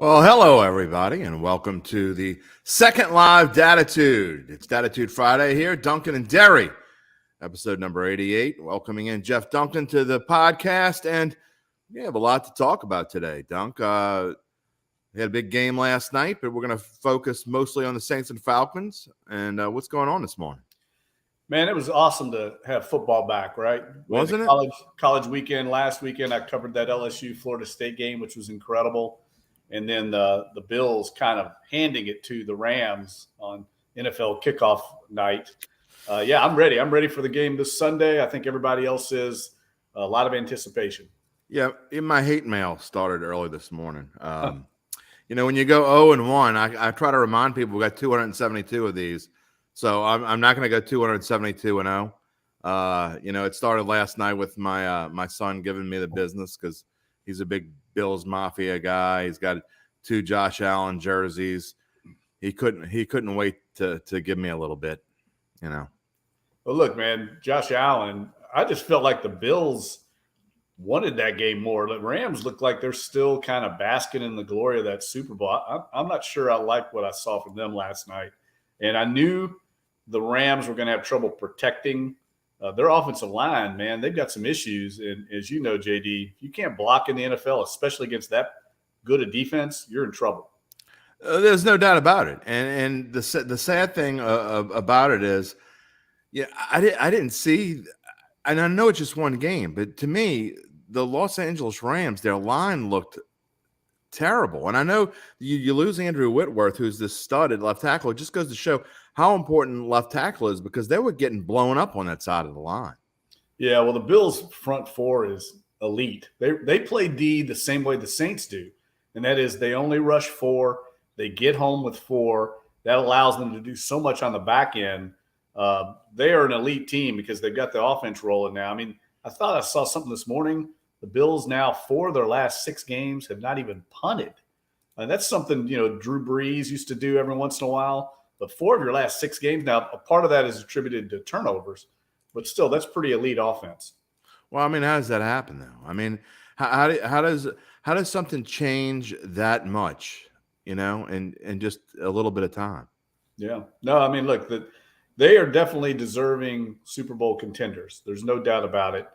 Well, hello, everybody, and welcome to the second live Dattitude. It's Dattitude Friday here. Duncan and Derry, episode number 88. Welcoming in Jeff Duncan to the podcast, and we have a lot to talk about today. Dunk, we had a big game last night, but we're going to focus mostly on the Saints and Falcons and what's going on this morning. Man, it was awesome to have football back, right? Wasn't it? College weekend last weekend, I covered that LSU Florida State game, which was incredible. And then the Bills kind of handing it to the Rams on NFL kickoff night. I'm ready. I'm ready for the game this Sunday. I think everybody else is. A lot of anticipation. Yeah, my hate mail started early this morning. When you go 0-1, I try to remind people we got 272 of these. So I'm not going to go 272-0. It started last night with my son giving me the business because he's a big Bills Mafia guy. He's got 2 Josh Allen jerseys. He couldn't wait to give me a little bit, Well, look, man, Josh Allen, I just felt like the Bills wanted that game more. The Rams look like they're still kind of basking in the glory of that Super Bowl. I'm not sure I like what I saw from them last night. And I knew the Rams were going to have trouble protecting their offensive line, man. They've got some issues. And as you know, JD, if you can't block in the NFL, especially against that good a defense, you're in trouble. There's no doubt about it. And the sad thing about it is, I didn't see, and I know it's just one game, but to me, the Los Angeles Rams, their line looked terrible. And I know you lose Andrew Whitworth, who's this stud at left tackle. It just goes to show how important left tackle is because they were getting blown up on that side of the line. Yeah, well, the Bills' front four is elite. They play D the same way the Saints do, and that is they only rush 4. They get home with 4. That allows them to do so much on the back end. They are an elite team because they've got the offense rolling now. I mean, I thought I saw something this morning. The Bills now, 4 of their last 6 games, have not even punted. And that's something, Drew Brees used to do every once in a while. But 4 of your last 6 games now, a part of that is attributed to turnovers. But still, that's pretty elite offense. Well, I mean, how does that happen, though? I mean, how does something change that much, in just a little bit of time? Yeah. No, I mean, look, they are definitely deserving Super Bowl contenders. There's no doubt about it.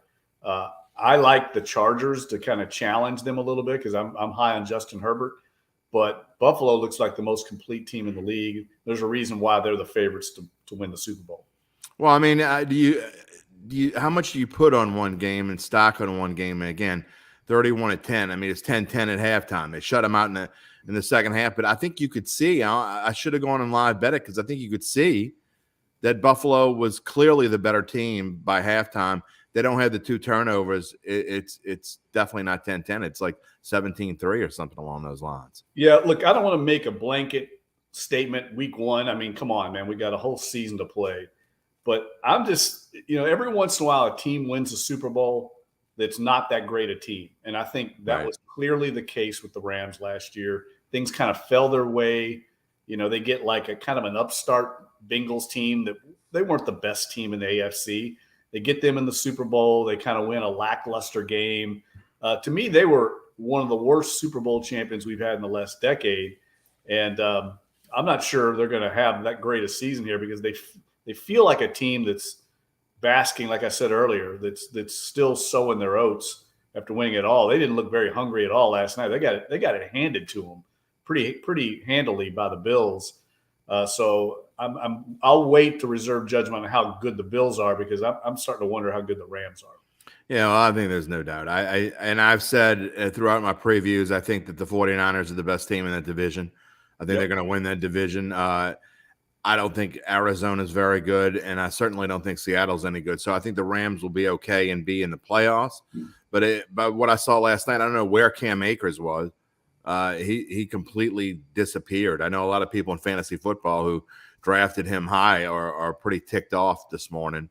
I like the Chargers to kind of challenge them a little bit because I'm high on Justin Herbert. But Buffalo looks like the most complete team in the league. There's a reason why they're the favorites to win the Super Bowl. Well, I mean, how much do you put on one game and stock on one game? And again, 31-10. I mean, it's 10-10 at halftime. They shut them out in the second half. But I think you could see. I should have gone and live bet it because I think you could see that Buffalo was clearly the better team by halftime. They don't have the 2 turnovers. It's definitely not 10-10. It's like 17-3 or something along those lines. Yeah, look, I don't want to make a blanket statement week 1. I mean, come on, man. We got a whole season to play. But I'm just, every once in a while a team wins a Super Bowl that's not that great a team. And I think that was clearly the case with the Rams last year. Things kind of fell their way. They get like a kind of an upstart Bengals team that they weren't the best team in the AFC. They get them in the Super Bowl. They kind of win a lackluster game. To me, they were one of the worst Super Bowl champions we've had in the last decade. And I'm not sure they're going to have that great a season here because they feel like a team that's basking, like I said earlier, that's still sowing their oats after winning it all. They didn't look very hungry at all last night. They got it handed to them pretty handily by the Bills. So I'll wait to reserve judgment on how good the Bills are because I'm starting to wonder how good the Rams are. Yeah, well, I think there's no doubt. I've said throughout my previews, I think that the 49ers are the best team in that division. I think they're going to win that division. I don't think Arizona's very good, and I certainly don't think Seattle's any good. So I think the Rams will be okay and be in the playoffs. But what I saw last night, I don't know where Cam Akers was. He completely disappeared. I know a lot of people in fantasy football who drafted him high are pretty ticked off this morning.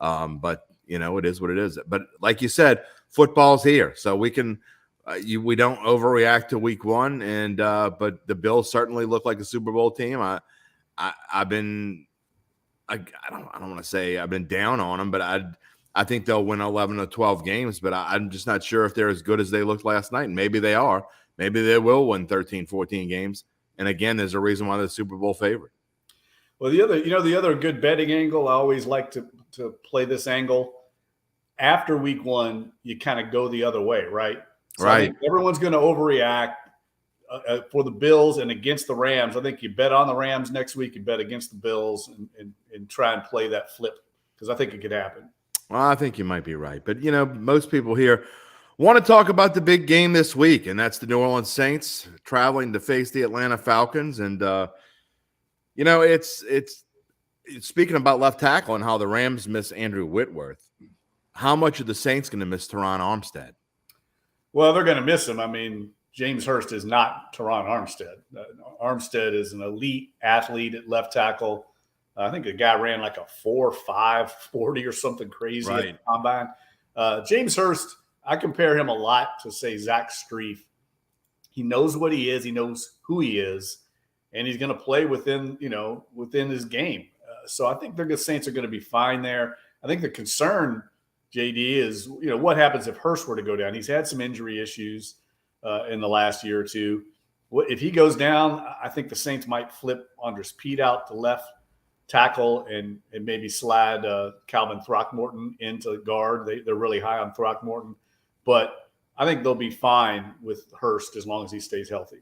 But it is what it is. But like you said, football's here, so we can we don't overreact to week 1. And but the Bills certainly look like a Super Bowl team. I don't want to say I've been down on them, but I think they'll win 11 or 12 games, but I'm just not sure if they're as good as they looked last night. And maybe they are. Maybe they will win 13, 14 games. And again, there's a reason why they're the Super Bowl favorite. Well, the other good betting angle, I always like to play this angle. After week one, you kind of go the other way, right? So right. I think everyone's going to overreact for the Bills and against the Rams. I think you bet on the Rams next week, you bet against the Bills and try and play that flip because I think it could happen. Well, I think you might be right. But, most people here want to talk about the big game this week, and that's the New Orleans Saints traveling to face the Atlanta Falcons. And, it's speaking about left tackle and how the Rams miss Andrew Whitworth. How much are the Saints going to miss Teron Armstead? Well, they're going to miss him. I mean, James Hurst is not Teron Armstead. Armstead is an elite athlete at left tackle. I think the guy ran like a 4.5 40 or something crazy at the combine. James Hurst, I compare him a lot to, say, Zach Strief. He knows what he is. He knows who he is. And he's going to play within his game. So I think the Saints are going to be fine there. I think the concern, JD, is, what happens if Hurst were to go down? He's had some injury issues in the last year or two. If he goes down, I think the Saints might flip Andres Pete out to left tackle and maybe slide Calvin Throckmorton into guard. They're really high on Throckmorton. But I think they'll be fine with Hurst as long as he stays healthy.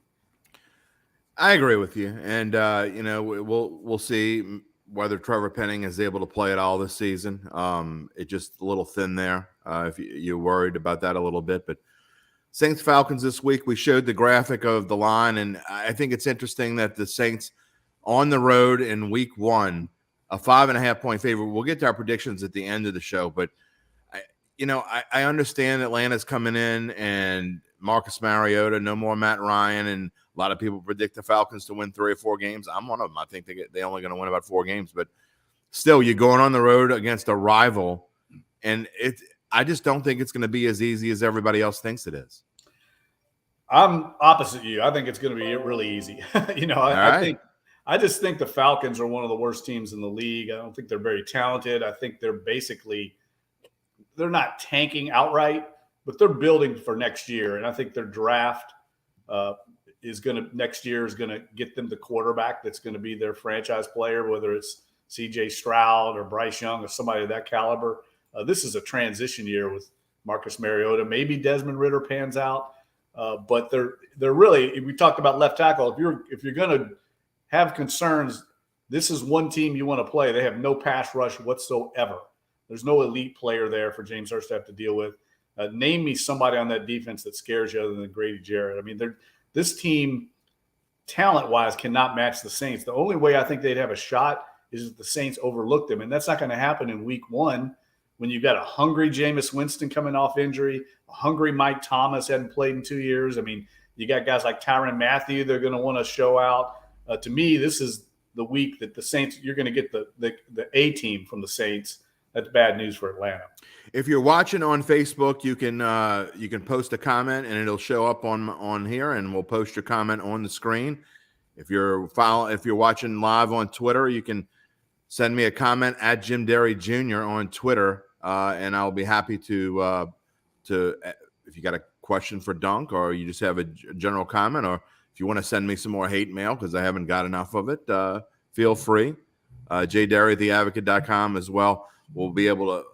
I agree with you. And, we'll see whether Trevor Penning is able to play at all this season. It's just a little thin there if you're worried about that a little bit. But Saints Falcons this week, we showed the graphic of the line, and I think it's interesting that the Saints on the road in week one, a 5.5-point favorite. We'll get to our predictions at the end of the show, but I understand Atlanta's coming in and Marcus Mariota, no more Matt Ryan, and a lot of people predict the Falcons to win 3 or 4 games. I'm one of them. I think they're only going to win about 4 games, but still, you're going on the road against a rival, and I just don't think it's going to be as easy as everybody else thinks it is. I'm opposite you. I think it's going to be really easy. I just think the Falcons are one of the worst teams in the league. I don't think they're very talented. I think they're not tanking outright, but they're building for next year. And I think their draft next year is going to get them the quarterback that's going to be their franchise player, whether it's CJ Stroud or Bryce Young or somebody of that caliber. This is a transition year with Marcus Mariota. Maybe Desmond Ridder pans out, but they're really. We talked about left tackle. If you're going to have concerns, this is one team you want to play. They have no pass rush whatsoever. There's no elite player there for James Hurst to have to deal with. Name me somebody on that defense that scares you other than Grady Jarrett. I mean, this team, talent-wise, cannot match the Saints. The only way I think they'd have a shot is if the Saints overlook them, and that's not going to happen in week one when you've got a hungry Jameis Winston coming off injury, a hungry Mike Thomas hadn't played in 2 years. I mean, you got guys like Tyrann Mathieu they're going to want to show out. To me, this is the week that the Saints, you're going to get the A team from the Saints. That's bad news for Atlanta. If you're watching on Facebook, you can post a comment and it'll show up on here, and we'll post your comment on the screen. If you're watching live on Twitter, you can send me a comment at Jim Derry Jr. on Twitter, and I'll be happy to if you got a question for Dunk or you just have a general comment, or if you want to send me some more hate mail because I haven't got enough of it, feel free. jderry@theadvocate.com as well. We'll be able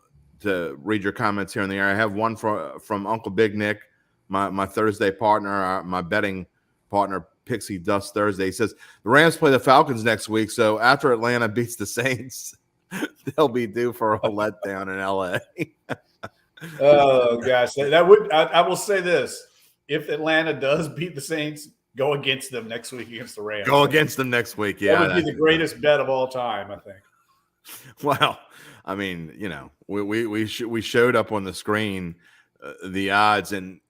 to read your comments here in the air. I have one from Uncle Big Nick, my Thursday partner, my betting partner, Pixie Dust Thursday. He says the Rams play the Falcons next week, so after Atlanta beats the Saints, they'll be due for a letdown in LA. Oh gosh, that would. I will say this: if Atlanta does beat the Saints, go against them next week against the Rams. Go against them next week. Yeah, that would be the greatest bet of all time, I think. Well, I mean, we showed up on the screen the odds, and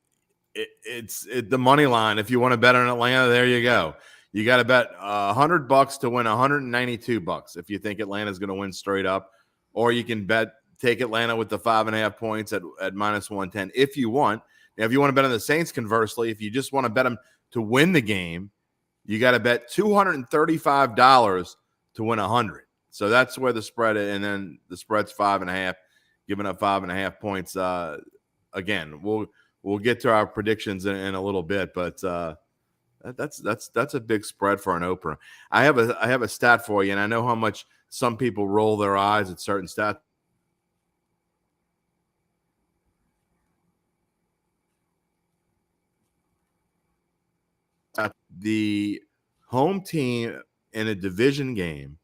it's the money line. If you want to bet on Atlanta, there you go. You got to bet $100 to win $192 if you think Atlanta's going to win straight up, or you can take Atlanta with the 5.5 points at -110 if you want. Now, if you want to bet on the Saints, conversely, if you just want to bet them to win the game, you got to bet $235 to win 100. So that's where the spread is, and then the spread's 5.5. giving up 5.5 points. Again, we'll get to our predictions in a little bit, but that's a big spread for an opener. I have a stat for you, and I know how much some people roll their eyes at certain stats. The home team in a division game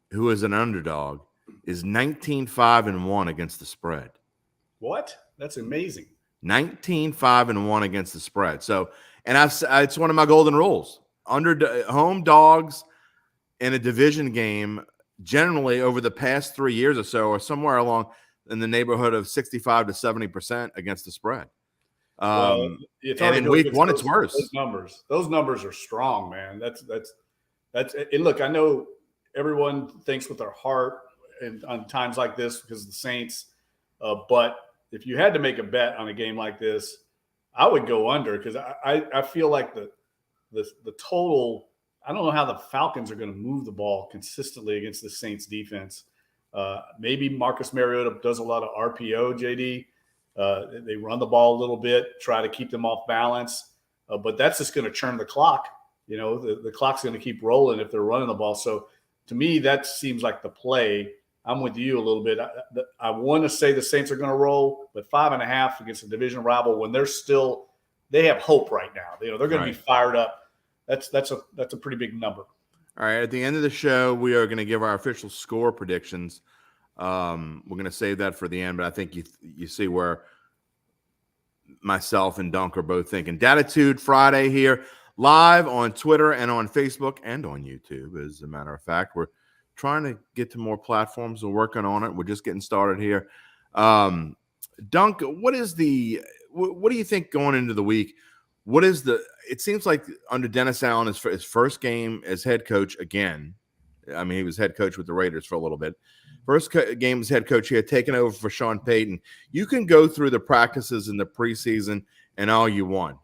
who is an underdog is 19-5-1 against the spread. What? That's amazing. 19-5-1 against the spread. So, and it's one of my golden rules. Home dogs in a division game generally over the past 3 years or so are somewhere along in the neighborhood of 65 to 70% against the spread. Well, it's and in week one, it's worse. Those numbers are strong, man. That's and look, I know everyone thinks with their heart and on times like this because of the Saints, but if you had to make a bet on a game like this, I would go under because I feel like the total. I don't know how the Falcons are going to move the ball consistently against the Saints defense. Maybe Marcus Mariota does a lot of RPO, JD. They run the ball a little bit, try to keep them off balance, but that's just going to churn the clock. You know, the clock's going to keep rolling if they're running the ball. So to me, that seems like the play. I'm with you a little bit. I want to say the Saints are going to roll, but 5.5 against a division rival when they have hope right now. You know, they're going to be fired up. That's a pretty big number. All right. At the end of the show, we are going to give our official score predictions. We're going to save that for the end, but I think you see where myself and Duncan are both thinking. Dattitude Friday here, live on Twitter and on Facebook and on YouTube. As a matter of fact, we're trying to get to more platforms. We're working on it. We're just getting started here. Dunk, what do you think going into the week? It seems like under Dennis Allen, his first game as head coach again. I mean, he was head coach with the Raiders for a little bit. First game as head coach here, taking over for Sean Payton. You can go through the practices in the preseason and all you want,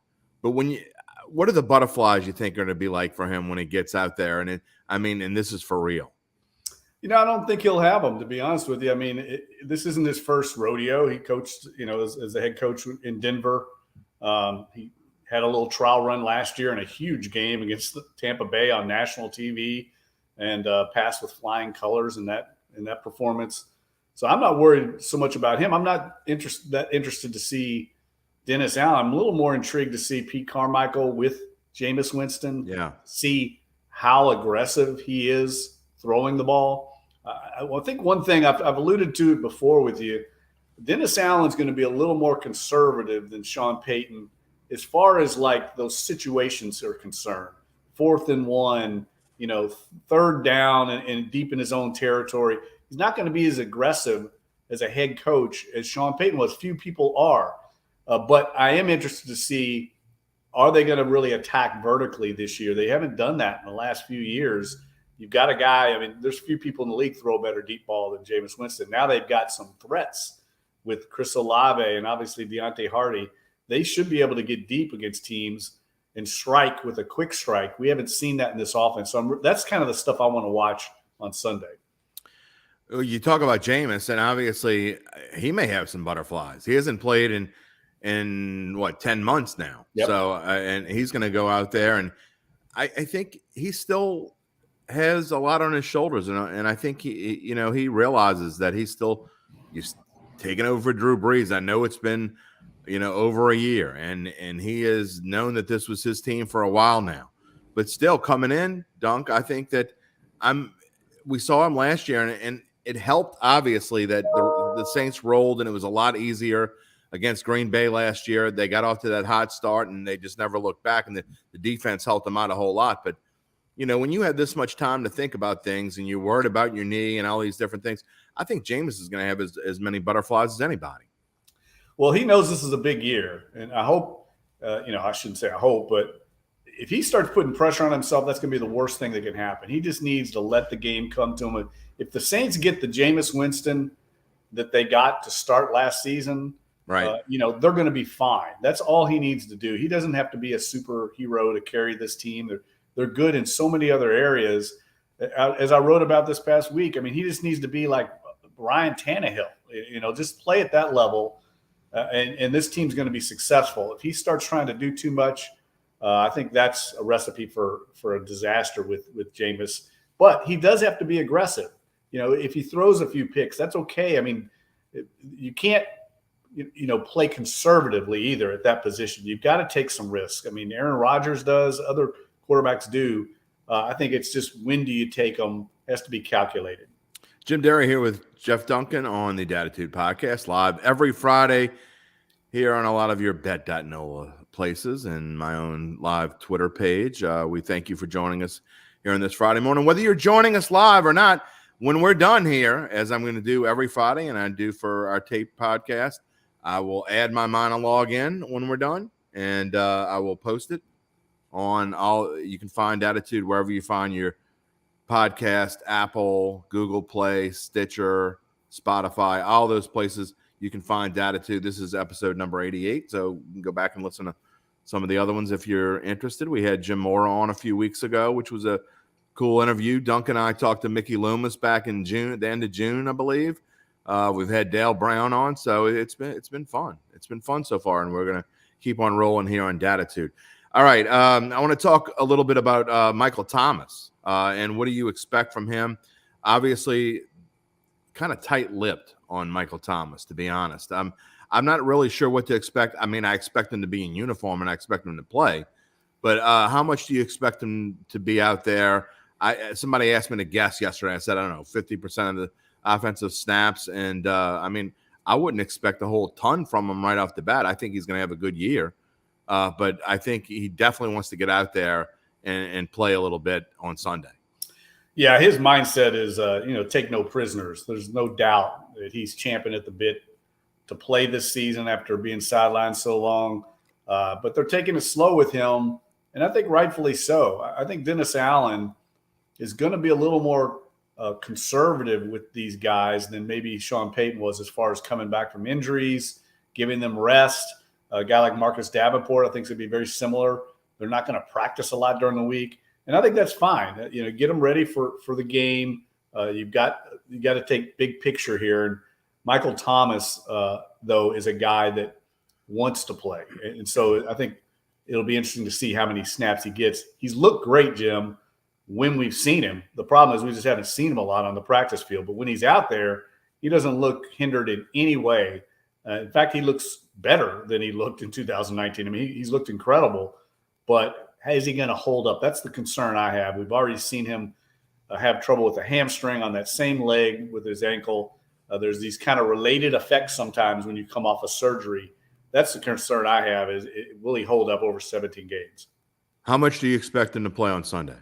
but what are the butterflies you think are going to be like for him when he gets out there? And this is for real. You know, I don't think he'll have them, to be honest with you. I mean, this isn't his first rodeo. He coached, as a head coach in Denver. He had a little trial run last year in a huge game against Tampa Bay on national TV and passed with flying colors in that performance. So I'm not worried so much about him. I'm not interested to see Dennis Allen. I'm a little more intrigued to see Pete Carmichael with Jameis Winston. Yeah. See how aggressive he is throwing the ball. I think one thing I've alluded to it before with you, Dennis Allen's going to be a little more conservative than Sean Payton as far as like those situations are concerned. 4th and 1, 3rd down and deep in his own territory. He's not going to be as aggressive as a head coach as Sean Payton was. Few people are. But I am interested to see, are they going to really attack vertically this year? They haven't done that in the last few years. You've got a guy, I mean, there's few people in the league throw a better deep ball than Jameis Winston. Now they've got some threats with Chris Olave and obviously Deontay Hardy. They should be able to get deep against teams and strike with a quick strike. We haven't seen that in this offense. So that's kind of the stuff I want to watch on Sunday. You talk about Jameis, and obviously he may have some butterflies. He hasn't played in 10 months now. Yep. So, and he's going to go out there, and I think he still has a lot on his shoulders, and I think he realizes that he's taking over for Drew Brees. I know it's been over a year, and he has known that this was his team for a while now, but still coming in, Dunk. I think that we saw him last year, and it helped obviously that the Saints rolled, and it was a lot easier against Green Bay last year. They got off to that hot start, and they just never looked back, and the defense helped them out a whole lot. But when you have this much time to think about things and you're worried about your knee and all these different things, I think Jameis is going to have as many butterflies as anybody. Well, he knows this is a big year, and I hope, I shouldn't say I hope, but if he starts putting pressure on himself, that's going to be the worst thing that can happen. He just needs to let the game come to him. If the Saints get the Jameis Winston that they got to start last season, right? They're going to be fine. That's all he needs to do. He doesn't have to be a superhero to carry this team. They're good in so many other areas. As I wrote about this past week, I mean, he just needs to be like Ryan Tannehill. Just play at that level, and this team's going to be successful. If he starts trying to do too much, I think that's a recipe for a disaster with Jameis. But he does have to be aggressive. If he throws a few picks, that's okay. I mean, you can't play conservatively either at that position. You've got to take some risks. I mean, Aaron Rodgers does, other quarterbacks do. I think it's just when do you take them has to be calculated. Jim Derry here with Jeff Duncan on the Dattitude podcast, live every Friday here on a lot of your Bet.NOLA places and my own live Twitter page. We thank you for joining us here on this Friday morning. Whether you're joining us live or not, when we're done here, as I'm going to do every Friday and I do for our tape podcast, I will add my monologue in when we're done, and I will post it on all. You can find Dattitude wherever you find your podcast, Apple, Google Play, Stitcher, Spotify, all those places. You can find Dattitude. This is episode number 88, so you can go back and listen to some of the other ones if you're interested. We had Jim Mora on a few weeks ago, which was a cool interview. Duncan and I talked to Mickey Loomis back in June, at the end of June, I believe. We've had Dale Brown on, so it's been fun. It's been fun so far, and we're gonna keep on rolling here on Dattitude. All right, I want to talk a little bit about Michael Thomas and what do you expect from him? Obviously, kind of tight-lipped on Michael Thomas, to be honest. I'm not really sure what to expect. I mean, I expect him to be in uniform and I expect him to play, but how much do you expect him to be out there? Somebody asked me to guess yesterday. I said, I don't know, 50% of the offensive snaps. And I mean, I wouldn't expect a whole ton from him right off the bat. I think he's going to have a good year. But I think he definitely wants to get out there and play a little bit on Sunday. Yeah, his mindset is, take no prisoners. There's no doubt that he's champing at the bit to play this season after being sidelined so long. But they're taking it slow with him, and I think rightfully so. I think Dennis Allen is going to be a little more conservative with these guys than maybe Sean Payton was as far as coming back from injuries, giving them rest. A guy like Marcus Davenport, I think, is going to be very similar. They're not going to practice a lot during the week, and I think that's fine. Get them ready for the game. You got to take big picture here. And Michael Thomas, though, is a guy that wants to play, and so I think it'll be interesting to see how many snaps he gets. He's looked great, Jim, when we've seen him. The problem is we just haven't seen him a lot on the practice field. But when he's out there, he doesn't look hindered in any way. In fact, he looks better than he looked in 2019. I mean, he's looked incredible. But is he going to hold up? That's the concern I have. We've already seen him have trouble with a hamstring on that same leg with his ankle. There's these kind of related effects sometimes when you come off a surgery. That's the concern I have is will he hold up over 17 games? How much do you expect him to play on Sunday?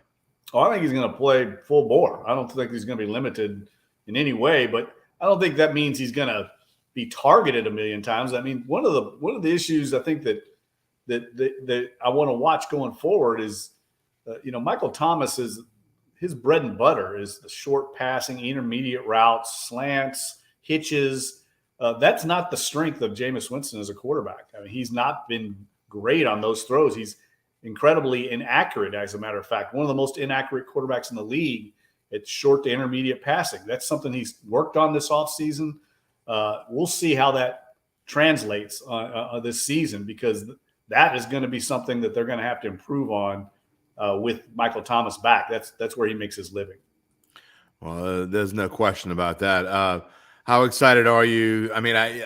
Oh, I think he's going to play full bore. I don't think he's going to be limited in any way, but I don't think that means he's going to be targeted a million times. I mean, one of the issues I think that I want to watch going forward is, Michael Thomas is his bread and butter is the short passing, intermediate routes, slants, hitches. That's not the strength of Jameis Winston as a quarterback. I mean, he's not been great on those throws. He's incredibly inaccurate, as a matter of fact. One of the most inaccurate quarterbacks in the league at short to intermediate passing. That's something he's worked on this offseason. We'll see how that translates this season, because that is going to be something that they're going to have to improve on with Michael Thomas back. That's where he makes his living. Well, there's no question about that. How excited are you? I mean, I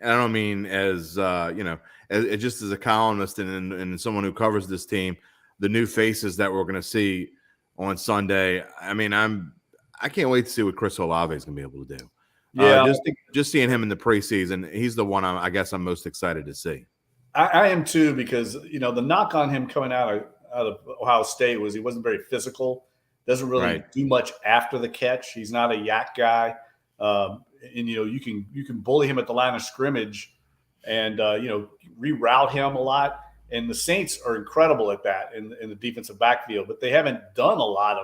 don't mean as just as a columnist and someone who covers this team, the new faces that we're going to see on Sunday. I mean, I can't wait to see what Chris Olave is going to be able to do. Yeah, just seeing him in the preseason, he's the one I guess I'm most excited to see. I am too, because the knock on him coming out of Ohio State was he wasn't very physical. Doesn't really do much after the catch. He's not a yak guy, and you can bully him at the line of scrimmage, and reroute him a lot. And the Saints are incredible at that in the defensive backfield, but they haven't done a lot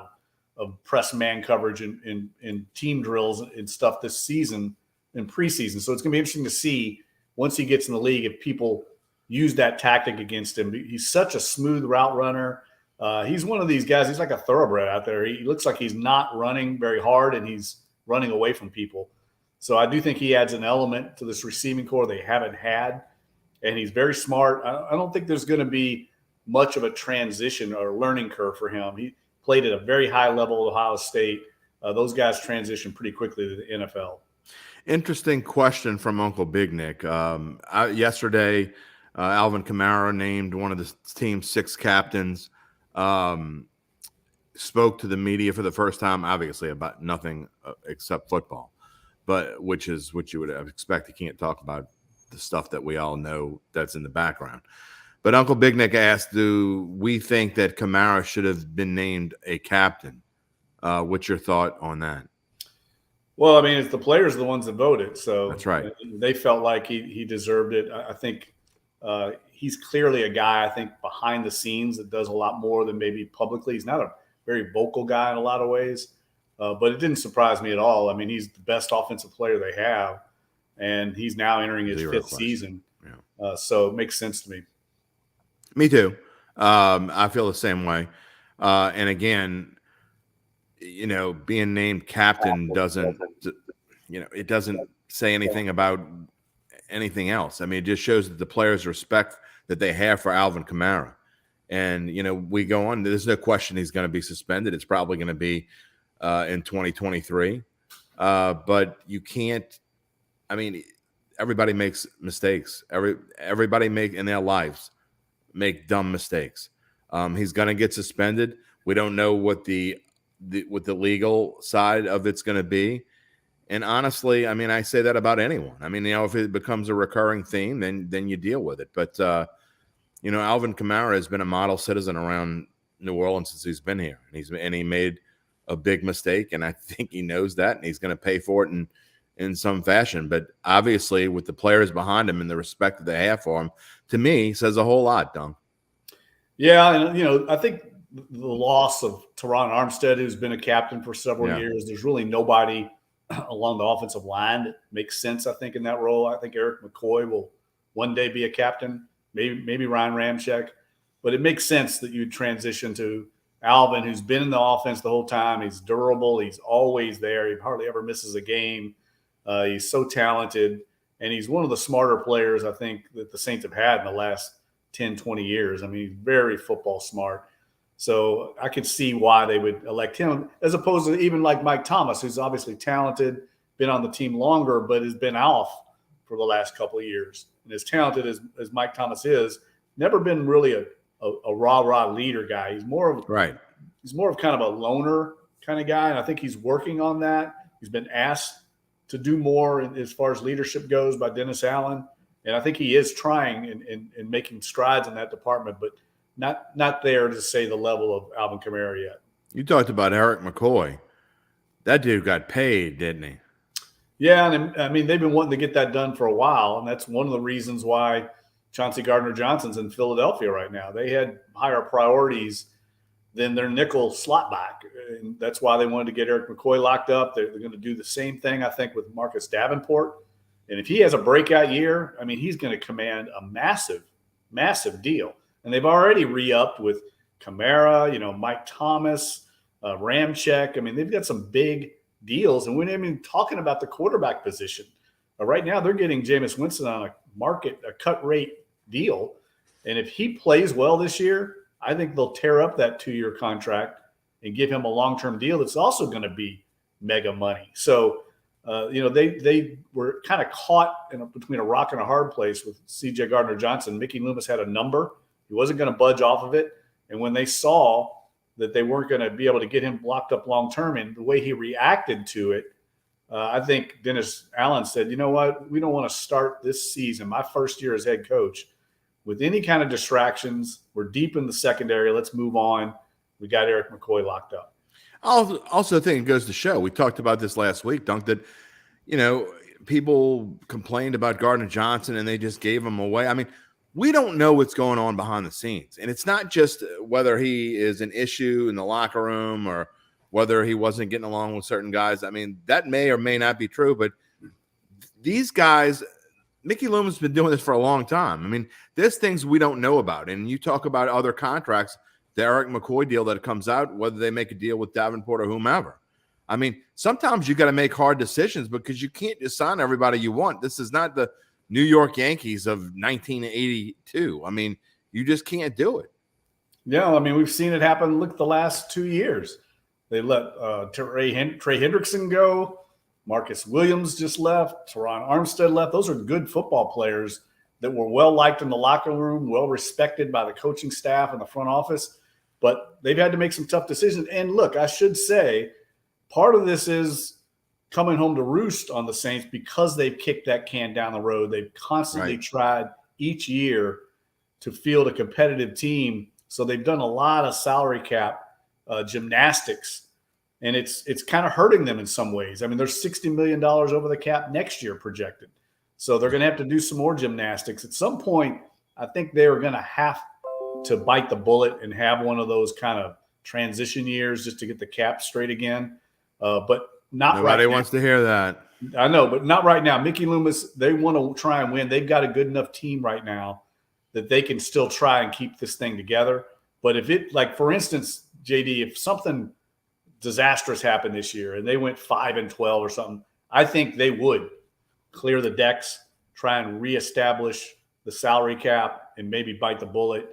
of press man coverage in team drills and stuff this season in preseason. So it's going to be interesting to see once he gets in the league if people use that tactic against him. He's such a smooth route runner. He's one of these guys. He's like a thoroughbred out there. He looks like he's not running very hard, and he's running away from people. So I do think he adds an element to this receiving core they haven't had, and he's very smart. I don't think there's going to be much of a transition or learning curve for him. He played at a very high level at Ohio State. Those guys transition pretty quickly to the NFL. Interesting question from Uncle Big Nick. Yesterday, Alvin Kamara named one of the team's 6 captains. Spoke to the media for the first time, obviously about nothing except football, but which is what you would expect. He can't talk about the stuff that we all know that's in the background. But Uncle Big Nick asked, do we think that Kamara should have been named a captain? What's your thought on that? Well, I mean, it's the players are the ones that voted, so That's right. They felt like he deserved it. I think he's clearly a guy, I think, behind the scenes that does a lot more than maybe publicly. He's not a very vocal guy in a lot of ways, but it didn't surprise me at all. I mean, he's the best offensive player they have, and he's now entering his 5th season. Yeah. So it makes sense to me. Me too. I feel the same way. And again, being named captain doesn't, it doesn't say anything about anything else. I mean, it just shows that the players respect that they have for Alvin Kamara. And, we go on. There's no question he's going to be suspended. It's probably going to be in 2023. But you can't, I mean, everybody makes mistakes. Everybody in their lives make dumb mistakes. He's going to get suspended. We don't know what the legal side of it's going to be. And honestly, I mean, I say that about anyone. I mean, if it becomes a recurring theme, then you deal with it. But, Alvin Kamara has been a model citizen around New Orleans since he's been here. And he made a big mistake, and I think he knows that, and he's going to pay for it in some fashion. But obviously, with the players behind him and the respect that they have for him, to me, says a whole lot, Dunk. Yeah, and, I think the loss of Teron Armstead, who's been a captain for several years, there's really nobody along the offensive line that makes sense, I think, in that role. I think Eric McCoy will one day be a captain, maybe Ryan Ramczyk. But it makes sense that you transition to Alvin, who's been in the offense the whole time. He's durable. He's always there. He hardly ever misses a game. He's so talented, and he's one of the smarter players, I think, that the Saints have had in the last 10, 20 years. I mean, he's very football smart. So I could see why they would elect him, as opposed to even like Mike Thomas, who's obviously talented, been on the team longer, but has been off for the last couple of years. And as talented as Mike Thomas is, never been really a rah-rah leader guy. He's more of kind of a loner kind of guy, and I think he's working on that. He's been asked to do more as far as leadership goes by Dennis Allen, and I think he is trying and making strides in that department, but not there to say the level of Alvin Kamara yet. You talked about Eric McCoy. That dude got paid, didn't he? Yeah, and I mean, they've been wanting to get that done for a while, and that's one of the reasons why Chauncey Gardner-Johnson's in Philadelphia right now. They had higher priorities than their nickel slot back, and that's why they wanted to get Eric McCoy locked up. They're going to do the same thing, I think, with Marcus Davenport. And if he has a breakout year, I mean, he's going to command a massive, massive deal. And they've already re-upped with Kamara, Mike Thomas, Ramczyk. I mean, they've got some big deals. And we're not even talking about the quarterback position. Right now, they're getting Jameis Winston on a cut rate deal. And if he plays well this year, I think they'll tear up that 2-year contract and give him a long-term deal that's also going to be mega money. So, they were kind of caught between a rock and a hard place with C.J. Gardner-Johnson. Mickey Loomis had a number. He wasn't going to budge off of it. And when they saw that they weren't going to be able to get him locked up long-term and the way he reacted to it, I think Dennis Allen said, you know what, we don't want to start this season, my first year as head coach, with any kind of distractions. We're deep in the secondary. Let's move on. We got Eric McCoy locked up. I also think it goes to show, we talked about this last week, Dunk, that, people complained about Gardner-Johnson and they just gave him away. I mean, we don't know what's going on behind the scenes. And it's not just whether he is an issue in the locker room or whether he wasn't getting along with certain guys. I mean, that may or may not be true, but these guys, Mickey Loomis has been doing this for a long time. I mean, there's things we don't know about. And you talk about other contracts, the Eric McCoy deal that comes out, whether they make a deal with Davenport or whomever. I mean, sometimes you got to make hard decisions because you can't just sign everybody you want. This is not the New York Yankees of 1982. I mean, you just can't do it. Yeah, I mean, we've seen it happen. Look, the last 2 years, they let Trey Hendrickson go. Marcus Williams just left. Teron Armstead left. Those are good football players that were well liked in the locker room, well respected by the coaching staff and the front office. But they've had to make some tough decisions. And look, I should say, part of this is coming home to roost on the Saints because they've kicked that can down the road. They've constantly tried each year to field a competitive team. So they've done a lot of salary cap gymnastics, and it's kind of hurting them in some ways. I mean, there's $60 million over the cap next year projected. So they're going to have to do some more gymnastics. At some point, I think they are going to have to bite the bullet and have one of those kind of transition years just to get the cap straight again. But not right now. Nobody wants to hear that. I know, but not right now. Mickey Loomis, they want to try and win. They've got a good enough team right now that they can still try and keep this thing together. But if it, like, for instance, JD, if something disastrous happened this year and they went 5-12 or something, I think they would clear the decks, try and reestablish the salary cap, and maybe bite the bullet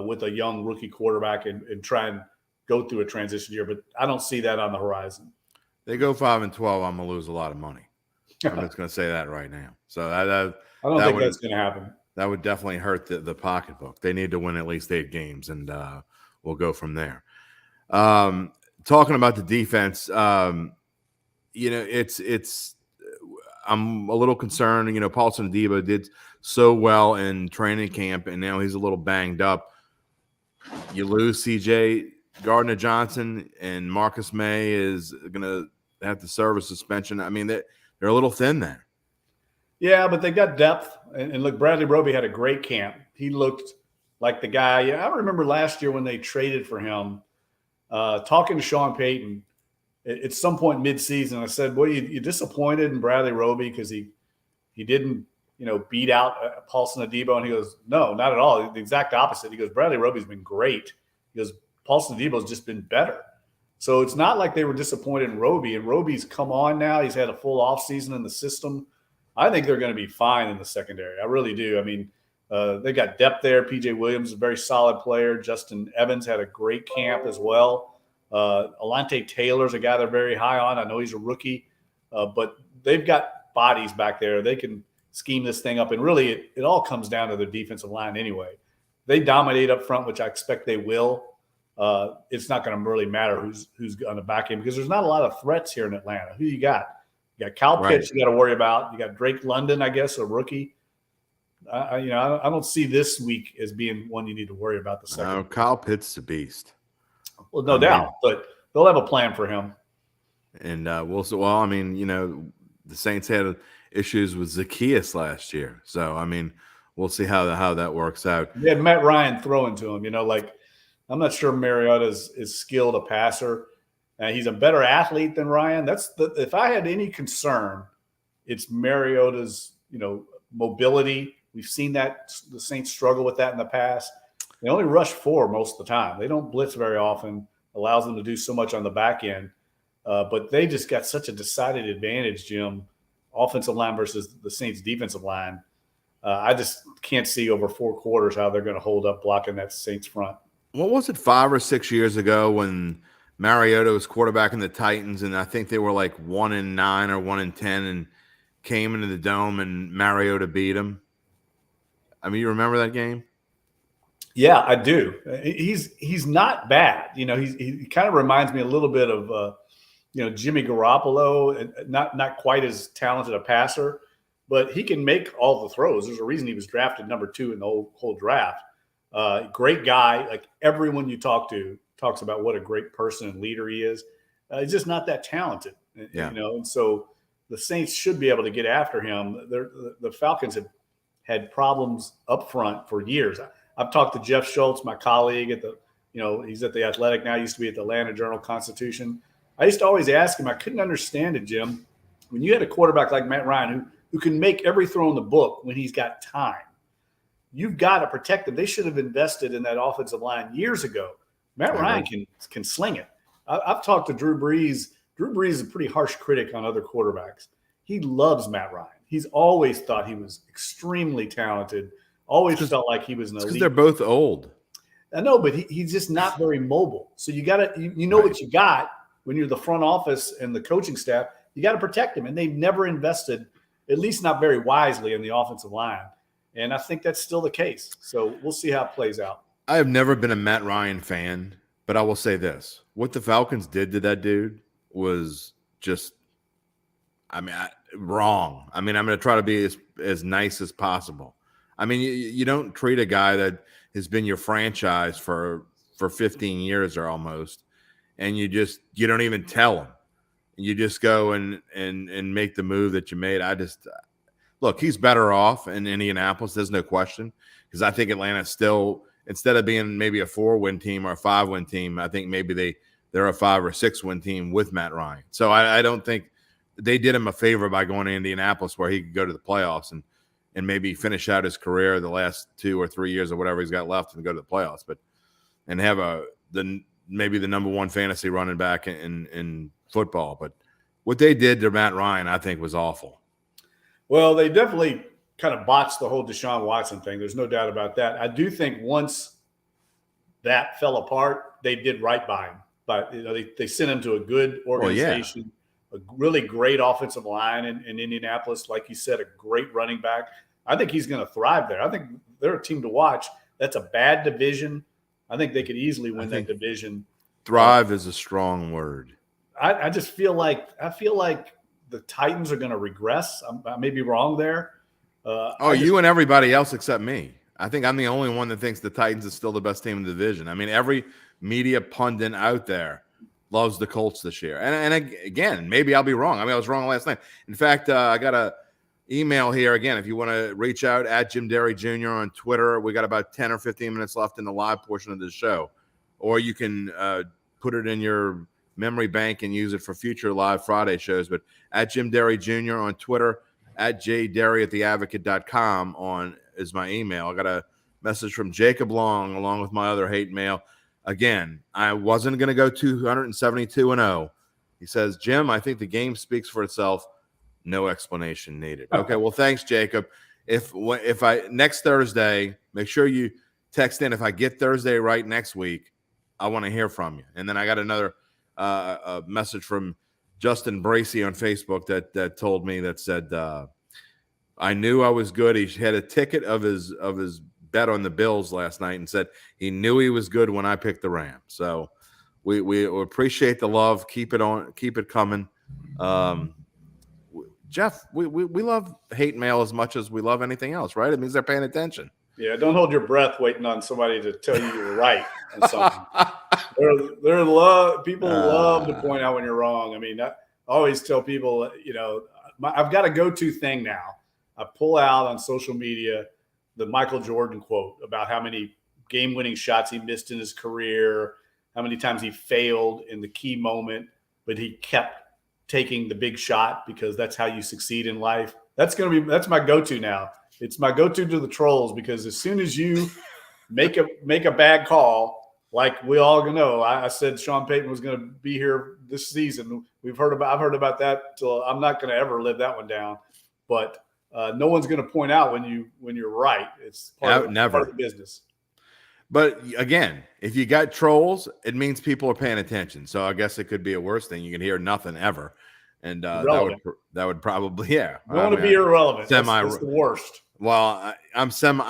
with a young rookie quarterback and try and go through a transition year. But I don't see that on the horizon. They go 5-12, I'm going to lose a lot of money. I'm just going to say that right now. So I don't think that's going to happen. That would definitely hurt the pocketbook. They need to win at least 8 games, and we'll go from there. Talking about the defense, it's I'm a little concerned. Paulson Adebo did so well in training camp, and now he's a little banged up. You lose C.J. Gardner-Johnson, and Marcus May is going to have to serve a suspension. I mean, they're a little thin there. Yeah, but they got depth. And look, Bradley Roby had a great camp. He looked like the guy. Yeah, I remember last year when they traded for him, talking to Sean Payton at some point mid-season. I said, "Boy, you disappointed in Bradley Roby because he didn't, beat out Paulson Adebo?" And he goes, "No, not at all. The exact opposite." He goes, "Bradley Roby's been great." He goes, "Paulson Adebo's just been better." So it's not like they were disappointed in Roby. And Roby's come on now. He's had a full offseason in the system. I think they're going to be fine in the secondary. I really do. I mean, they got depth there. P.J. Williams is a very solid player. Justin Evans had a great camp as well. Alante Taylor's a guy they're very high on. I know he's a rookie, but they've got bodies back there. They can scheme this thing up. And really, it all comes down to their defensive line anyway. They dominate up front, which I expect they will. It's not going to really matter who's on the back end because there's not a lot of threats here in Atlanta. Who you got? You got Kyle Pitts you got to worry about. You got Drake London, I guess, a rookie. I don't see this week as being one you need to worry about the second. No, Kyle Pitts is a beast. Well, no doubt, but they'll have a plan for him. And the Saints had issues with Zacchaeus last year. So, we'll see how that works out. You had Matt Ryan throwing to him, I'm not sure Mariota is skilled a passer. He's a better athlete than Ryan. If I had any concern, it's Mariota's, mobility. We've seen that the Saints struggle with that in the past. They only rush 4 most of the time. They don't blitz very often, allows them to do so much on the back end. But they just got such a decided advantage, Jim, offensive line versus the Saints defensive line. I just can't see over 4 quarters how they're going to hold up blocking that Saints front. What was it, 5 or 6 years ago when Mariota was quarterbacking the Titans, and I think they were like 1-9 or 1-10, and came into the Dome and Mariota beat them? You remember that game? Yeah, I do. He's not bad. He kind of reminds me a little bit of Jimmy Garoppolo, and not quite as talented a passer, but he can make all the throws. There's a reason he was drafted number 2 in the whole draft. Great guy. Like everyone you talk to talks about what a great person and leader he is. He's just not that talented, and so the Saints should be able to get after him. The Falcons have had problems up front for years. I've talked to Jeff Schultz, my colleague he's at the Athletic now, used to be at the Atlanta Journal-Constitution. I used to always ask him, I couldn't understand it, Jim. When you had a quarterback like Matt Ryan who can make every throw in the book when he's got time, you've got to protect him. They should have invested in that offensive line years ago. Matt Ryan can sling it. I've talked to Drew Brees Drew Brees is a pretty harsh critic on other quarterbacks. He loves Matt Ryan. He's always thought he was extremely talented, always felt like he was an elite. Because they're both old. I know, but he's just not very mobile. So you got to, you know, right, what you got when you're the front office and the coaching staff. You got to protect him, and they've never invested, at least not very wisely, in the offensive line. And I think that's still the case. So we'll see how it plays out. I have never been a Matt Ryan fan, but I will say this: what the Falcons did to that dude was just, wrong. I mean, I'm going to try to be as nice as possible. I mean, you don't treat a guy that has been your franchise for 15 years or almost, and you don't even tell him. You just go and make the move that you made. Look, he's better off in Indianapolis. There's no question, because I think Atlanta still, instead of being maybe a 4-win team or a 5-win team, I think maybe they're a 5 or 6-win team with Matt Ryan. So I don't think they did him a favor by going to Indianapolis, where he could go to the playoffs and maybe finish out his career the last 2 or 3 years or whatever he's got left and go to the playoffs, and have maybe the number 1 fantasy running back in football. But what they did to Matt Ryan, I think, was awful. Well, they definitely kind of botched the whole Deshaun Watson thing. There's no doubt about that. I do think once that fell apart, they did right by him. But they sent him to a good organization, a really great offensive line in Indianapolis. Like you said, a great running back. I think he's going to thrive there. I think they're a team to watch. That's a bad division. I think they could easily win that division. Thrive is a strong word. I just feel like the Titans are going to regress. I may be wrong there. You and everybody else except me. I think I'm the only one that thinks the Titans is still the best team in the division. I mean, every media pundit out there loves the Colts this year. And again, maybe I'll be wrong. I mean, I was wrong last night. In fact, I got a email here again. If you want to reach out at Jim Derry Jr. on Twitter, we got about 10 or 15 minutes left in the live portion of the show. Or you can put it in your memory bank and use it for future live Friday shows. But at Jim Derry Jr. on Twitter, at jderry@theadvocate.com is my email. I got a message from Jacob Long along with my other hate mail. Again, I wasn't going to go 272-0. He says, Jim, I think the game speaks for itself. No explanation needed. Okay, well, thanks, Jacob. If I next Thursday, make sure you text in. If I get Thursday right next week, I want to hear from you. And then I got another a message from Justin Bracey on Facebook that told me, that said, I knew I was good. He had a ticket of his bet on the Bills last night and said he knew he was good when I picked the Rams. So we appreciate the love. Keep it coming. Jeff, we love hate mail as much as we love anything else, right? It means they're paying attention. Yeah, don't hold your breath waiting on somebody to tell you you're right on something. People love to point out when you're wrong. I mean, I always tell people, I've got a go-to thing now. I pull out on social media the Michael Jordan quote about how many game-winning shots he missed in his career, how many times he failed in the key moment, but he kept taking the big shot because that's how you succeed in life. That's my go-to now. It's my go-to to the trolls, because as soon as you make a bad call, like we all know, I said Sean Payton was going to be here this season. I've heard about that. So I'm not going to ever live that one down. But no one's going to point out when you're right. It's part of the business. But again, if you got trolls, it means people are paying attention. So I guess it could be a worse thing. You can hear nothing ever, and that would probably You want to be irrelevant. That's the worst. Well, I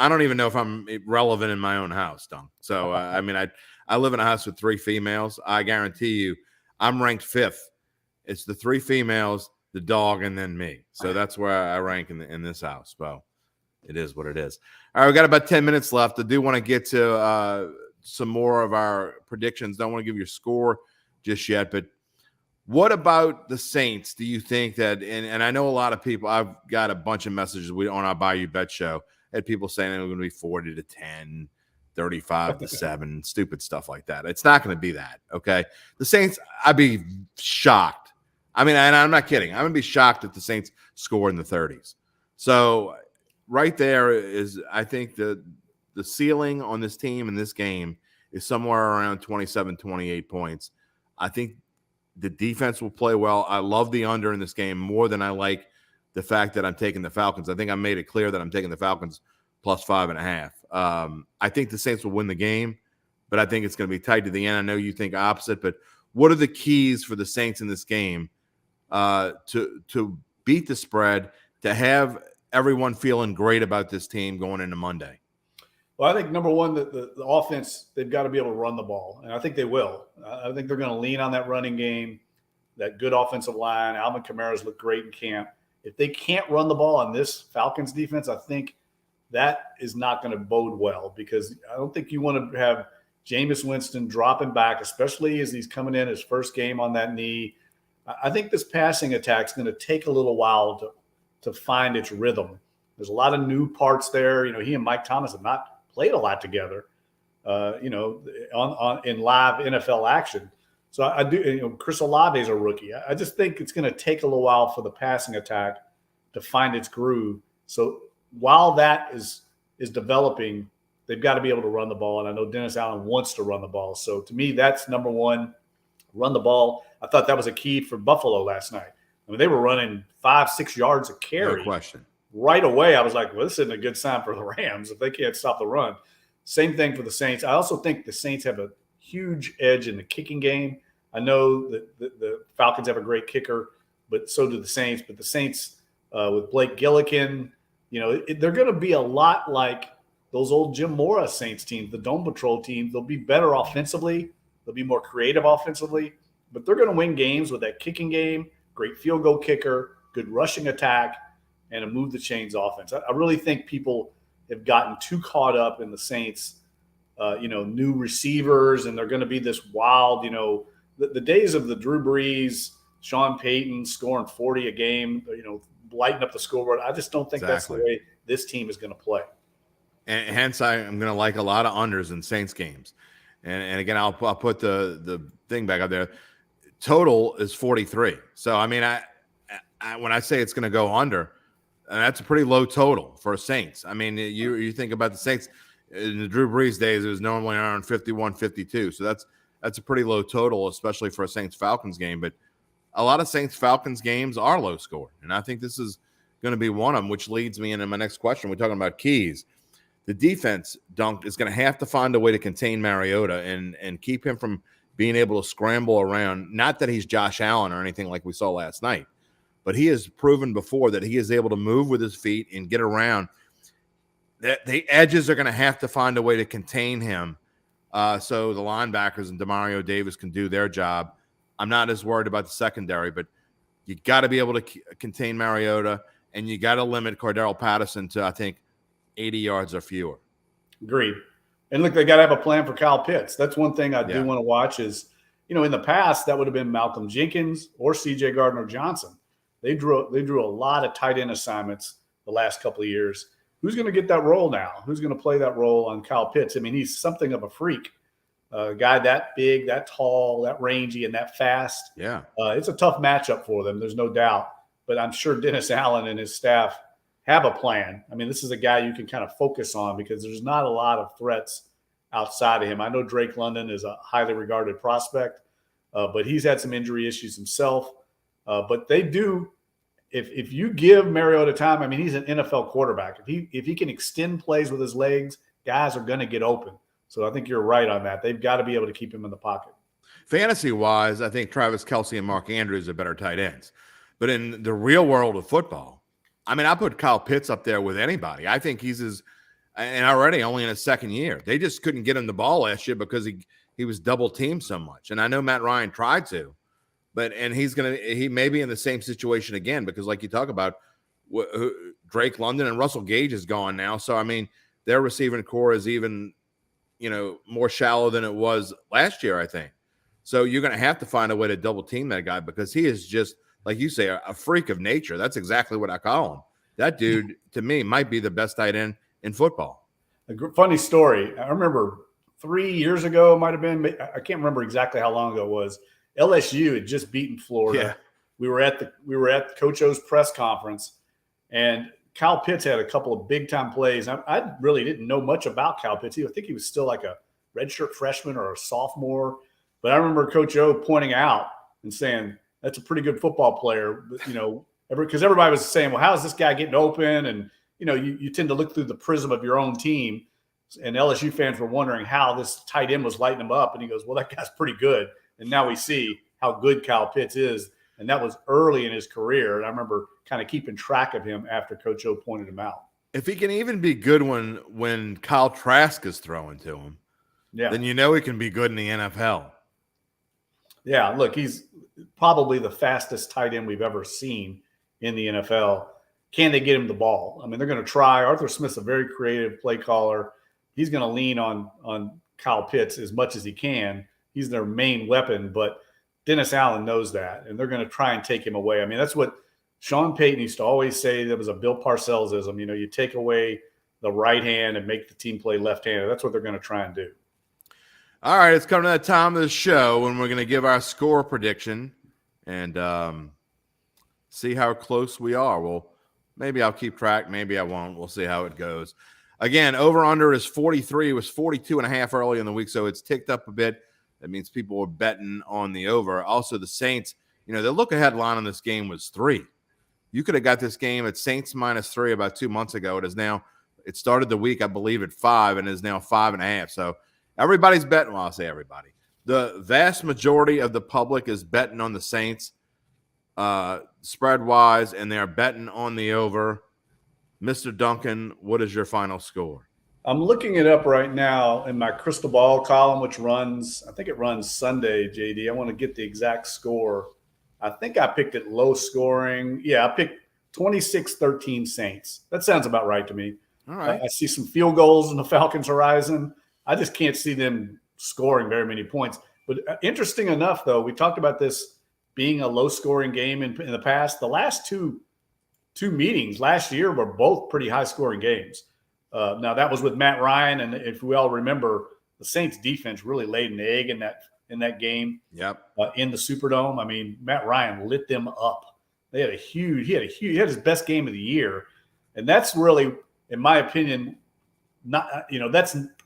don't even know if I'm relevant in my own house, Dunk. So I live in a house with 3 females. I guarantee you, I'm ranked 5th. It's the 3 females, the dog, and then me. So that's where I rank in this house. Well, it is what it is. All right, we got about 10 minutes left. I do want to get to some more of our predictions. Don't want to give your score just yet, but what about the Saints? Do you think that, and I know a lot of people, I've got a bunch of messages on our Bayou Bet show, had people saying it was going to be 40-10, 35-7, stupid stuff like that. It's not going to be that, okay? The Saints, I'd be shocked. I mean, and I'm not kidding. I'm going to be shocked if the Saints score in the 30s. So right there is, I think, the ceiling on this team in this game is somewhere around 27, 28 points. I think the defense will play well. I love the under in this game more than I like the fact that I'm taking the Falcons. I think I made it clear that I'm taking the Falcons plus 5.5. I think the Saints will win the game, but I think it's going to be tight to the end. I know you think opposite, but what are the keys for the Saints in this game to beat the spread, to have everyone feeling great about this team going into Monday? Well, I think number one, the offense, they've got to be able to run the ball, and I think they will. I think they're going to lean on that running game, that good offensive line. Alvin Kamara's looked great in camp. If they can't run the ball on this Falcons defense, I think that is not going to bode well, because I don't think you want to have Jameis Winston dropping back, especially as he's coming in his first game on that knee. I think this passing attack is going to take a little while to find its rhythm. There's a lot of new parts there. He and Mike Thomas have not played a lot together, in live NFL action. So I do. Chris Olave is a rookie. I just think it's going to take a little while for the passing attack to find its groove. So while that is developing, they've got to be able to run the ball. And I know Dennis Allen wants to run the ball. So to me, that's number one, run the ball. I thought that was a key for Buffalo last night. I mean, they were running 5-6 yards a carry. No question. Right away, I was like, well, this isn't a good sign for the Rams if they can't stop the run. Same thing for the Saints. I also think the Saints have a huge edge in the kicking game. I know that the Falcons have a great kicker, but so do the Saints. But the Saints, with Blake Gillikin, they're going to be a lot like those old Jim Mora Saints teams, the Dome Patrol team. They'll be better offensively. They'll be more creative offensively. But they're going to win games with that kicking game, great field goal kicker, good rushing attack, and a move the chains offense. I really think people have gotten too caught up in the Saints, new receivers, and they're going to be this wild, the days of the Drew Brees, Sean Payton scoring 40 a game, lighting up the scoreboard. I just don't think that's the way this team is going to play. And hence, I'm going to like a lot of unders in Saints games. And again, I'll put the thing back up there. Total is 43. So, I mean, I when I say it's going to go under, that's a pretty low total for Saints. I mean, you think about the Saints in the Drew Brees days, it was normally around 51, 52. So that's a pretty low total, especially for a Saints-Falcons game. But a lot of Saints-Falcons games are low scoring. And I think this is going to be one of them, which leads me into my next question. We're talking about keys. The defense, Dunk, is going to have to find a way to contain Mariota and keep him from being able to scramble around. Not that he's Josh Allen or anything like we saw last night, but he has proven before that he is able to move with his feet and get around. The edges are going to have to find a way to contain him so the linebackers and Demario Davis can do their job. I'm not as worried about the secondary, but you got to be able to contain Mariota, and you got to limit Cordero Patterson to, I think, 80 yards or fewer. Agreed. And look, they got to have a plan for Kyle Pitts. That's one thing I do want to watch is, in the past, that would have been Malcolm Jenkins or C.J. Gardner-Johnson. They drew a lot of tight end assignments the last couple of years. Who's going to get that role now? Who's going to play that role on Kyle Pitts? I mean, he's something of a freak. A guy that big, that tall, that rangy, and that fast. Yeah. It's a tough matchup for them. There's no doubt. But I'm sure Dennis Allen and his staff have a plan. I mean, this is a guy you can kind of focus on because there's not a lot of threats outside of him. I know Drake London is a highly regarded prospect, but he's had some injury issues himself. But they do, if you give Mariota time, I mean, he's an NFL quarterback. If he can extend plays with his legs, guys are going to get open. So I think you're right on that. They've got to be able to keep him in the pocket. Fantasy-wise, I think Travis Kelce and Mark Andrews are better tight ends. But in the real world of football, I mean, I put Kyle Pitts up there with anybody. I think he's and already only in his second year. They just couldn't get him the ball last year because he was double-teamed so much. And I know Matt Ryan tried to. And he may be in the same situation again because, like you talk about, Drake London and Russell Gage is gone now. So, I mean, their receiving core is even, more shallow than it was last year, I think. So you're going to have to find a way to double team that guy because he is just, like you say, a freak of nature. That's exactly what I call him. That dude, to me, might be the best tight end in football. A funny story. I remember 3 years ago, it might have been, I can't remember exactly how long ago it was. LSU had just beaten Florida. Yeah. We were at Coach O's press conference, and Kyle Pitts had a couple of big time plays. I really didn't know much about Kyle Pitts. I think he was still like a redshirt freshman or a sophomore. But I remember Coach O pointing out and saying that's a pretty good football player. But, because everybody was saying, well, how is this guy getting open? And, you tend to look through the prism of your own team. And LSU fans were wondering how this tight end was lighting him up. And he goes, well, that guy's pretty good. And now we see how good Kyle Pitts is. And that was early in his career. And I remember kind of keeping track of him after Coach O pointed him out. If he can even be good when Kyle Trask is throwing to him, then he can be good in the NFL. Yeah, look, he's probably the fastest tight end we've ever seen in the NFL. Can they get him the ball? I mean, they're going to try. Arthur Smith's a very creative play caller. He's going to lean on Kyle Pitts as much as he can. He's their main weapon, but Dennis Allen knows that, and they're going to try and take him away. I mean, that's what Sean Payton used to always say. That was a Bill Parcellsism. You take away the right hand and make the team play left-handed. That's what they're going to try and do. All right, it's coming to that time of the show when we're going to give our score prediction and see how close we are. Well, maybe I'll keep track. Maybe I won't. We'll see how it goes. Again, over-under is 43. It was 42.5 early in the week, so it's ticked up a bit. That means people were betting on the over. Also, the Saints, the look-ahead line on this game was 3. You could have got this game at Saints -3 about 2 months ago. It started the week, I believe, at 5 and is now 5.5. So everybody's betting. Well, I'll say everybody. The vast majority of the public is betting on the Saints spread-wise, and they're betting on the over. Mr. Duncan, what is your final score? I'm looking it up right now in my crystal ball column, which runs Sunday, JD. I want to get the exact score. I think I picked it low scoring. Yeah, I picked 26-13 Saints. That sounds about right to me. All right. I see some field goals in the Falcons' horizon. I just can't see them scoring very many points. But interesting enough, though, we talked about this being a low-scoring game in the past. The last two meetings last year were both pretty high-scoring games. Now, that was with Matt Ryan, and if we all remember, the Saints' defense really laid an egg in that game. Yep. In the Superdome. I mean, Matt Ryan lit them up. He had his best game of the year, and that's really, in my opinion,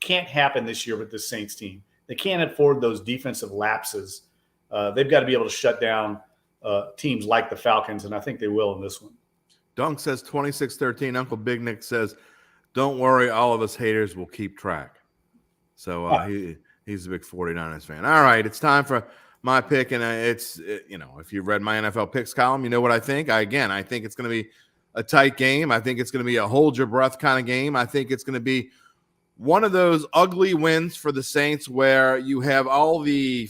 can't happen this year with this Saints team. They can't afford those defensive lapses. They've got to be able to shut down teams like the Falcons, and I think they will in this one. Dunk says 26-13. Uncle Big Nick says, don't worry, all of us haters will keep track. So he's a big 49ers fan. All right, it's time for my pick, and if you've read my NFL picks column, you know what I think. I think it's going to be a tight game. I think it's going to be a hold your breath kind of game. I think it's going to be one of those ugly wins for the Saints where you have all the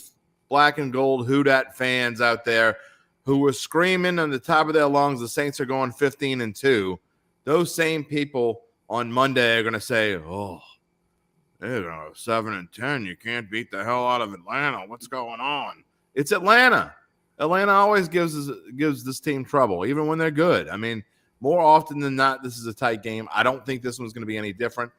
black and gold Houdat fans out there who were screaming on the top of their lungs the Saints are going 15-2. Those same people on Monday are going to say, oh, they're going to go 7-10. You can't beat the hell out of Atlanta. What's going on? It's Atlanta. Atlanta always gives this team trouble, even when they're good. I mean, more often than not, this is a tight game. I don't think this one's going to be any different.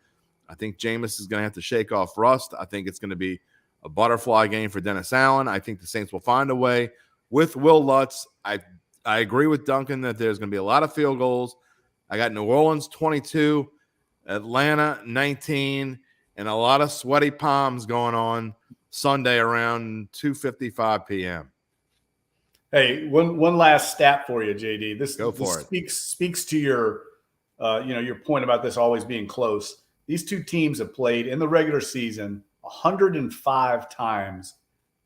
I think Jameis is going to have to shake off rust. I think it's going to be a butterfly game for Dennis Allen. I think the Saints will find a way with Will Lutz. I agree with Duncan that there's going to be a lot of field goals. I got New Orleans 22, Atlanta 19, and a lot of sweaty palms going on Sunday around 2:55 p.m. Hey, one last stat for you, JD. This speaks to your point about this always being close. These two teams have played in the regular season 105 times.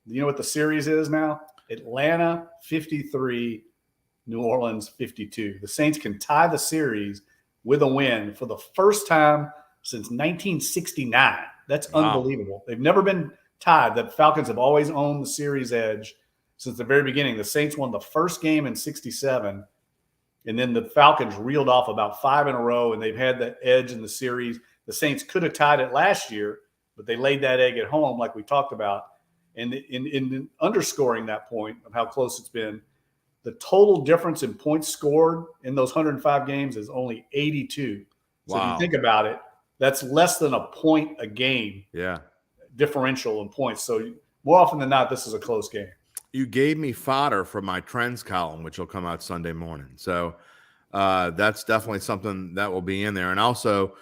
You know what the series is now? Atlanta 53, New Orleans 52. The Saints can tie the series with a win for the first time since 1969. That's unbelievable. They've never been tied. The Falcons have always owned the series edge since the very beginning. The Saints won the first game in 67, and then the Falcons reeled off about 5 in a row, and they've had the edge in the series. The Saints could have tied it last year, but they laid that egg at home like we talked about. And in underscoring that point of how close it's been, the total difference in points scored in those 105 games is only 82. So if you think about it, that's less than a point a game differential in points. So more often than not, this is a close game. You gave me fodder for my trends column, which will come out Sunday morning. So that's definitely something that will be in there. And also,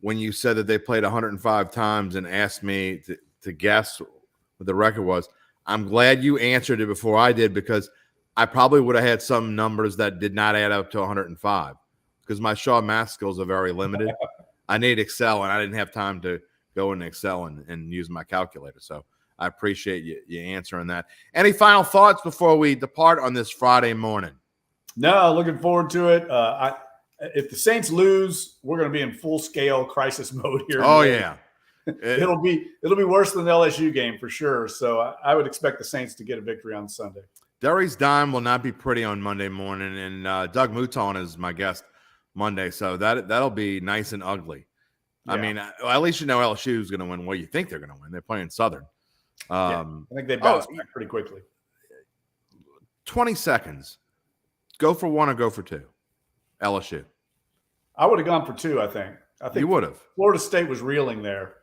when you said that they played 105 times and asked me to guess what the record was, I'm glad you answered it before I did, because I probably would have had some numbers that did not add up to 105 because my Shaw math skills are very limited. I need Excel, and I didn't have time to go into Excel and use my calculator. So I appreciate you answering that. Any final thoughts before we depart on this Friday morning? No, looking forward to it. If the Saints lose, we're going to be in full-scale crisis mode here. Oh, yeah. It'll be worse than the LSU game for sure. So I would expect the Saints to get a victory on Sunday. Derry's dime will not be pretty on Monday morning, and Doug Mouton is my guest Monday, so that'll be nice and ugly. Yeah. I mean, at least you know LSU is going to win. Well, you think they're going to win. They're playing Southern. I think they bounce back pretty quickly. 20 seconds. Go for one or go for two? LSU. I would have gone for two, I think. You would have. Florida State was reeling there.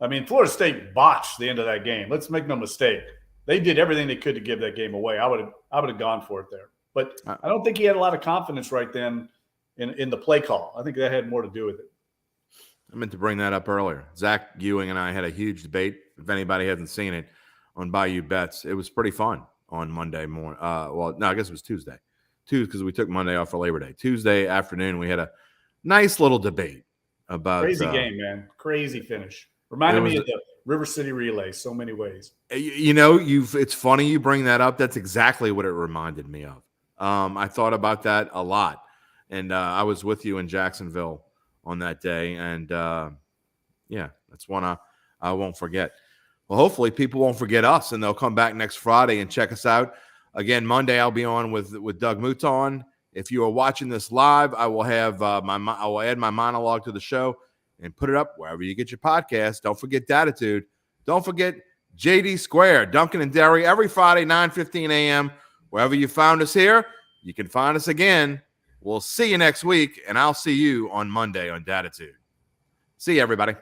I mean, Florida State botched the end of that game. Let's make no mistake. They did everything they could to give that game away. I would have gone for it there. But I don't think he had a lot of confidence right then in the play call. I think that had more to do with it. I meant to bring that up earlier. Zach Ewing and I had a huge debate, if anybody hasn't seen it, on Bayou Bets. It was pretty fun on Monday morning. Well, no, I guess it was Tuesday. Because we took Monday off for Labor Day. Tuesday afternoon, we had a nice little debate about crazy game, man. Crazy finish. Reminded me of the River City Relay so many ways. You know, it's funny you bring that up. That's exactly what it reminded me of. I thought about that a lot. And I was with you in Jacksonville on that day. And, that's one I won't forget. Well, hopefully people won't forget us, and they'll come back next Friday and check us out. Again, Monday I'll be on with Doug Mouton. If you are watching this live, I will have I will add my monologue to the show and put it up wherever you get your podcast. Don't forget Dattitude. Don't forget JD Square, Duncan and Derry, every Friday, 9:15 a.m. Wherever you found us here, you can find us again. We'll see you next week, and I'll see you on Monday on Dattitude. See you, everybody.